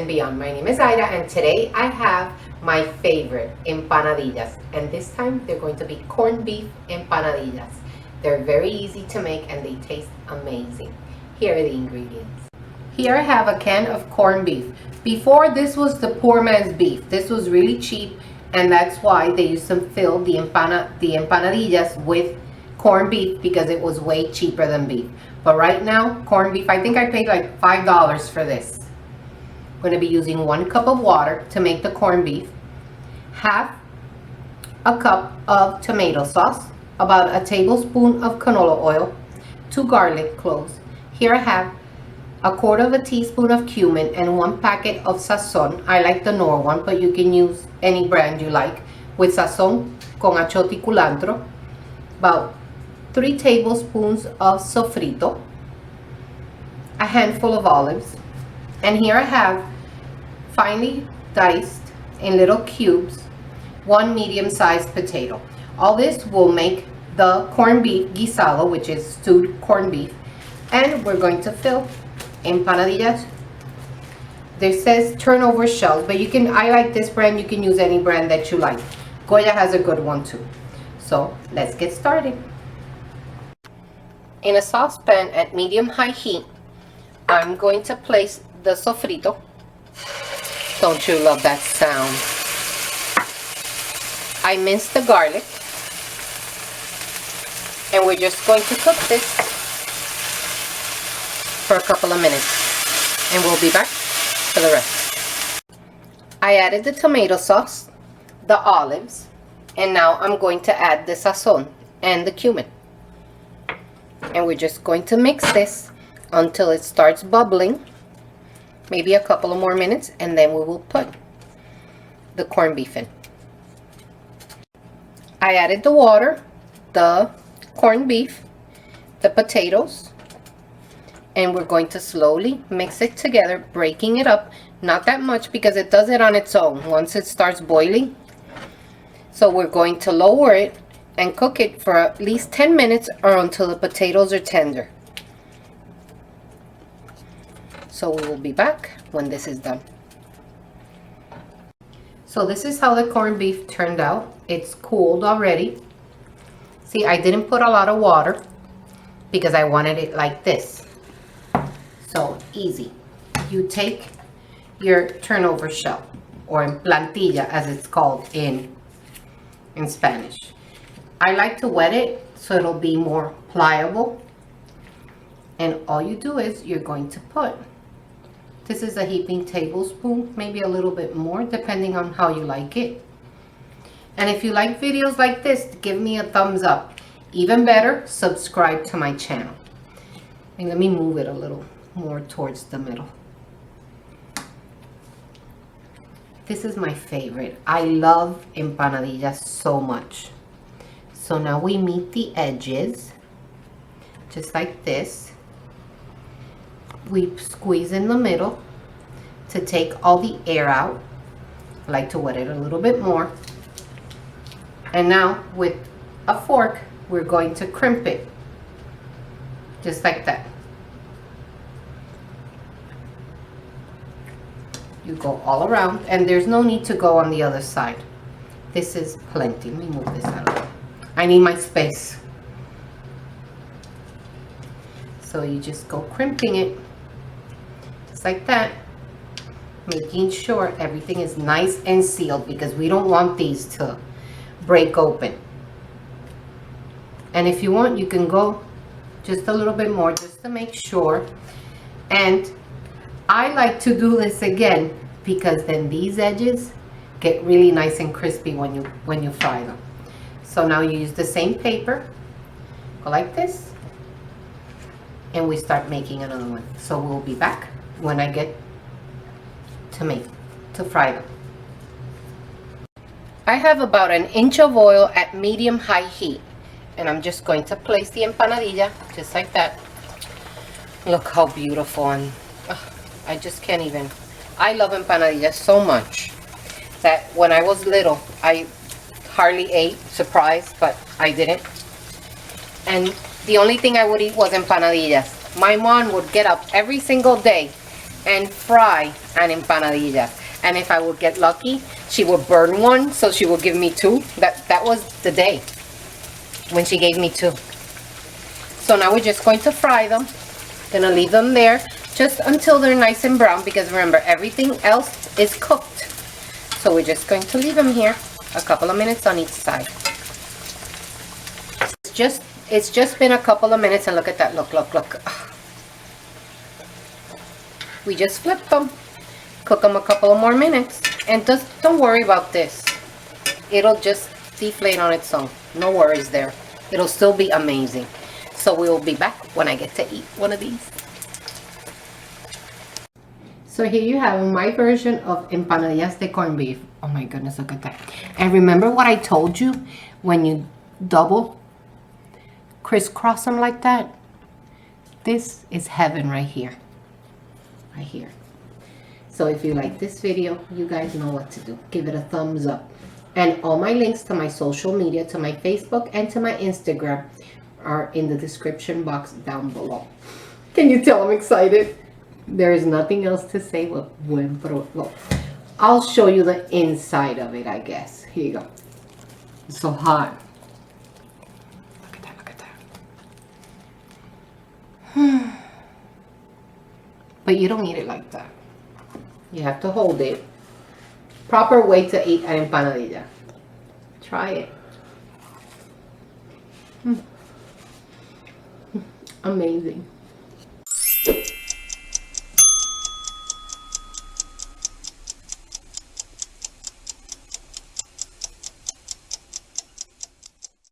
and beyond. My name is Ida, and today I have my favorite empanadillas, and this time they're going to be corned beef empanadillas. They're very easy to make and they taste amazing. Here are the ingredients. Here I have a can of corned beef. Before, this was the poor man's beef. This was really cheap, and that's why they used to fill the empanadillas with corned beef, because it was way cheaper than beef. But right now, corned beef, I think I paid like $5 for this. I'm going to be using 1 cup of water to make the corned beef, half a cup of tomato sauce, about a tablespoon of canola oil, 2 garlic cloves. Here I have a 1/4 teaspoon of cumin and 1 packet of sazon. I like the Knorr one, but you can use any brand you like. With sazon con achiote y culantro, about 3 tablespoons of sofrito, a handful of olives, and here I have finely diced in little cubes 1 medium-sized potato. All this will make the corned beef guisado, which is stewed corned beef, and we're going to fill empanadillas. This says turnover shells, but you can, I like this brand, you can use any brand that you like. Goya has a good one too. So let's get started. In a saucepan at medium-high heat, I'm going to place the sofrito. Don't you love that sound? I minced the garlic, and we're just going to cook this for a couple of minutes, and we'll be back for the rest. I added the tomato sauce, the olives, and now I'm going to add the sazon and the cumin. And we're just going to mix this until it starts bubbling, maybe a couple of more minutes, and then we will put the corned beef in. I added the water, the corned beef, the potatoes, and we're going to slowly mix it together, breaking it up, not that much because it does it on its own once it starts boiling. So we're going to lower it and cook it for at least 10 minutes or until the potatoes are tender. So we will be back when this is done. So this is how the corned beef turned out. It's cooled already. See, I didn't put a lot of water because I wanted it like this. So easy. You take your turnover shell, or en plantilla as it's called in Spanish. I like to wet it so it'll be more pliable, and all you do is you're going to put, this is a heaping tablespoon, maybe a little bit more depending on how you like it. And if you like videos like this, give me a thumbs up. Even better, subscribe to my channel. And let me move it a little more towards the middle. This is my favorite. I love empanadillas so much. So now we meet the edges, just like this. We squeeze in the middle to take all the air out. I like to wet it a little bit more. And now with a fork, we're going to crimp it, just like that. You go all around, and there's no need to go on the other side. This is plenty. Let me move this out of the way. I need my space. So you just go crimping it, just like that, making sure everything is nice and sealed, because we don't want these to break open. And if you want, you can go just a little bit more just to make sure. And I like to do this again because then these edges get really nice and crispy when you fry them. So now you use the same paper, go like this, and we start making another one. So we'll be back when I get to fry them. I have about 1 inch of oil at medium-high heat, and I'm just going to place the empanadilla just like that. Look how beautiful, and I just can't even. I love empanadillas so much that when I was little, I hardly ate, surprised, but I didn't. And the only thing I would eat was empanadillas. My mom would get up every single day and fry an empanadilla. And if I would get lucky, she would burn one, so she will give me two. That was the day when she gave me two. So now we're just going to fry them. Gonna leave them there just until they're nice and brown, because remember, everything else is cooked. So we're just going to leave them here a couple of minutes on each side. It's just been a couple of minutes, and look at that. Look. We just flipped them. Cook them a couple of more minutes, and just don't worry about this. It'll just deflate on its own. No worries there. It'll still be amazing. So we will be back when I get to eat one of these. So here you have my version of empanadillas de corned beef. Oh my goodness, look at that. And remember what I told you? When you double crisscross them like that, this is heaven right here. Right here. So if you like this video, you guys know what to do. Give it a thumbs up. And all my links to my social media, to my Facebook and to my Instagram, are in the description box down below. Can you tell I'm excited? There is nothing else to say but Buen Provecho. Well, I'll show you the inside of it, I guess. Here you go. It's so hot. Look at that. But you don't eat it like that. You have to hold it. Proper way to eat an empanadilla. Try it. Amazing.